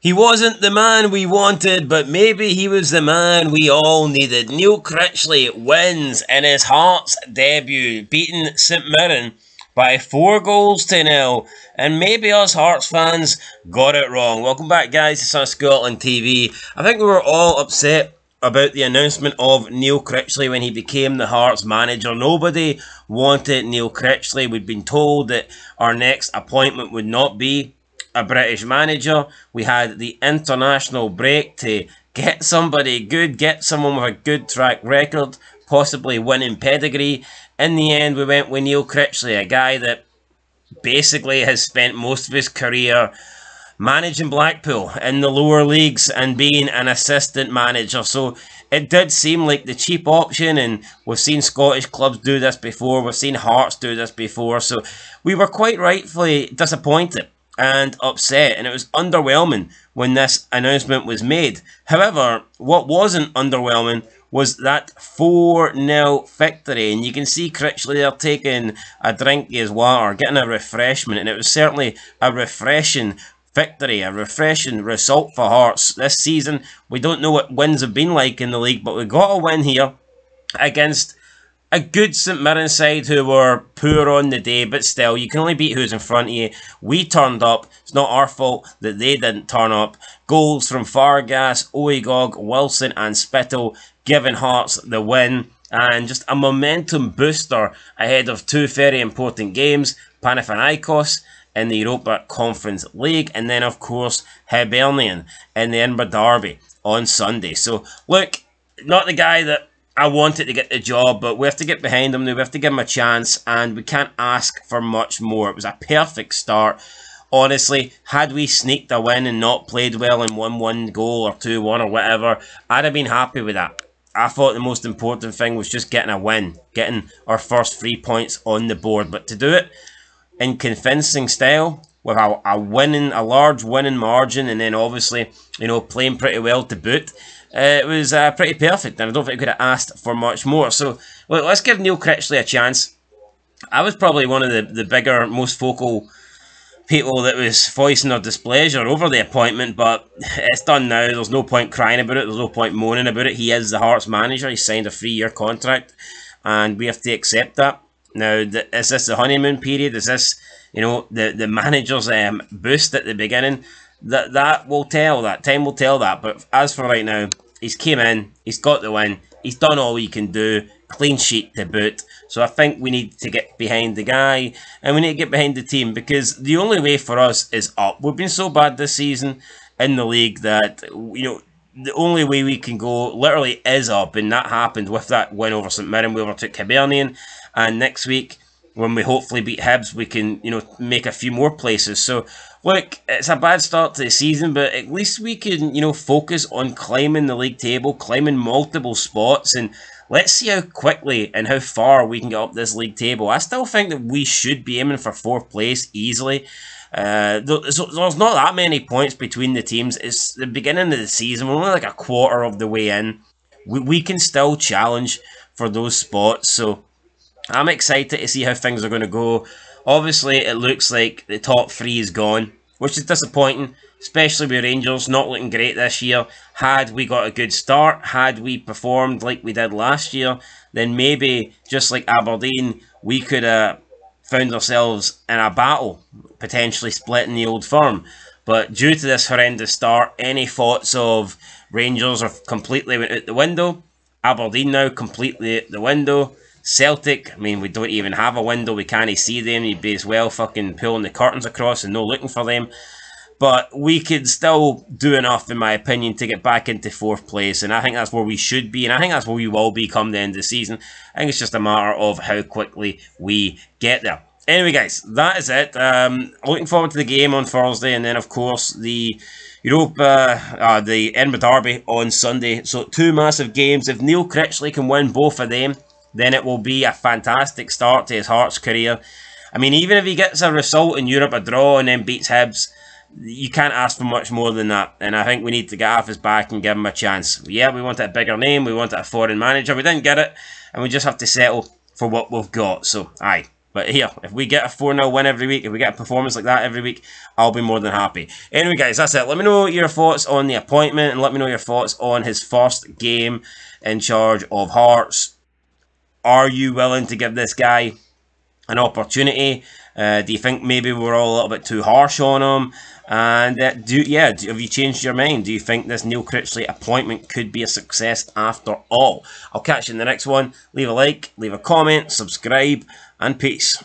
He wasn't the man we wanted, but maybe he was the man we all needed. Neil Critchley wins in his Hearts debut, beating St Mirren by 4 goals to 0. And maybe us Hearts fans got it wrong. Welcome back, guys, to Sun Scotland TV. I think we were all upset about the announcement of Neil Critchley when he became the Hearts manager. Nobody wanted Neil Critchley. We'd been told that our next appointment would not be a British manager. We had the international break to get somebody good, get someone with a good track record, possibly winning pedigree. In the end, we went with Neil Critchley, a guy that basically has spent most of his career managing Blackpool in the lower leagues and being an assistant manager. So it did seem like the cheap option, and we've seen Scottish clubs do this before, we've seen Hearts do this before, so we were quite rightfully disappointed and upset, and it was underwhelming when this announcement was made. However, what wasn't underwhelming was that 4-0 victory, and you can see Critchley there taking a drink of his water, getting a refreshment, and it was certainly a refreshing victory, a refreshing result for Hearts this season. We don't know what wins have been like in the league, but we got a win here against a good St Mirren side who were poor on the day, but still, you can only beat who's in front of you. We turned up. It's not our fault that they didn't turn up. Goals from Fargas, Oigog, Wilson and Spittle giving Hearts the win, and just a momentum booster ahead of two very important games, Panathinaikos in the Europa Conference League, and then of course Hibernian in the Edinburgh Derby on Sunday. So look, not the guy that I wanted to get the job, but we have to get behind him now. We have to give him a chance, and we can't ask for much more. It was a perfect start. Honestly, had we sneaked a win and not played well and won 1 goal or 2-1 or whatever, I'd have been happy with that. I thought the most important thing was just getting a win, getting our first 3 points on the board. But to do it in convincing style, with a large winning margin, and then obviously, you know, playing pretty well to boot, it was pretty perfect, and I don't think I could have asked for much more. So, look, let's give Neil Critchley a chance. I was probably one of the bigger, most vocal people that was voicing their displeasure over the appointment, but it's done now. There's no point crying about it. There's no point moaning about it. He is the Hearts manager. He signed a 3-year contract, and we have to accept that. Now, is this the honeymoon period? Is this, you know, the manager's boost at the beginning? That will tell. That time will tell that. But as for right now, he's came in, he's got the win, he's done all he can do, clean sheet to boot. So I think we need to get behind the guy, and we need to get behind the team, because the only way for us is up. We've been so bad this season in the league that, you know, the only way we can go literally is up, and that happened with that win over St Mirren. We overtook Hibernian, and next week, when we hopefully beat Hibs, we can, you know, make a few more places. So, look, it's a bad start to the season, but at least we can, you know, focus on climbing the league table, climbing multiple spots, and let's see how quickly and how far we can get up this league table. I still think that we should be aiming for 4th place easily. There's not that many points between the teams. It's the beginning of the season. We're only like a quarter of the way in. We can still challenge for those spots, so I'm excited to see how things are going to go. Obviously, it looks like the top 3 is gone, which is disappointing, especially with Rangers not looking great this year. Had we got a good start, had we performed like we did last year, then maybe, just like Aberdeen, we could have found ourselves in a battle, potentially splitting the old firm. But due to this horrendous start, any thoughts of Rangers are completely went out the window. Aberdeen now completely out the window. Celtic, I mean, we don't even have a window. We can't see them. You'd be as well fucking pulling the curtains across and no looking for them. But we could still do enough, in my opinion, to get back into 4th place. And I think that's where we should be. And I think that's where we will be come the end of the season. I think it's just a matter of how quickly we get there. Anyway, guys, that is it. Looking forward to the game on Thursday. And then, of course, the the Edinburgh Derby on Sunday. So 2 massive games. If Neil Critchley can win both of them, then it will be a fantastic start to his Hearts career. I mean, even if he gets a result in Europe, a draw, and then beats Hibs, you can't ask for much more than that. And I think we need to get off his back and give him a chance. Yeah, we wanted a bigger name, we wanted a foreign manager. We didn't get it, and we just have to settle for what we've got. So, aye. But here, if we get a 4-0 win every week, if we get a performance like that every week, I'll be more than happy. Anyway, guys, that's it. Let me know your thoughts on the appointment, and let me know your thoughts on his first game in charge of Hearts. Are you willing to give this guy an opportunity? Do you think maybe we're all a little bit too harsh on him? And have you changed your mind? Do you think this Neil Critchley appointment could be a success after all? I'll catch you in the next one. Leave a like, leave a comment, subscribe, and peace.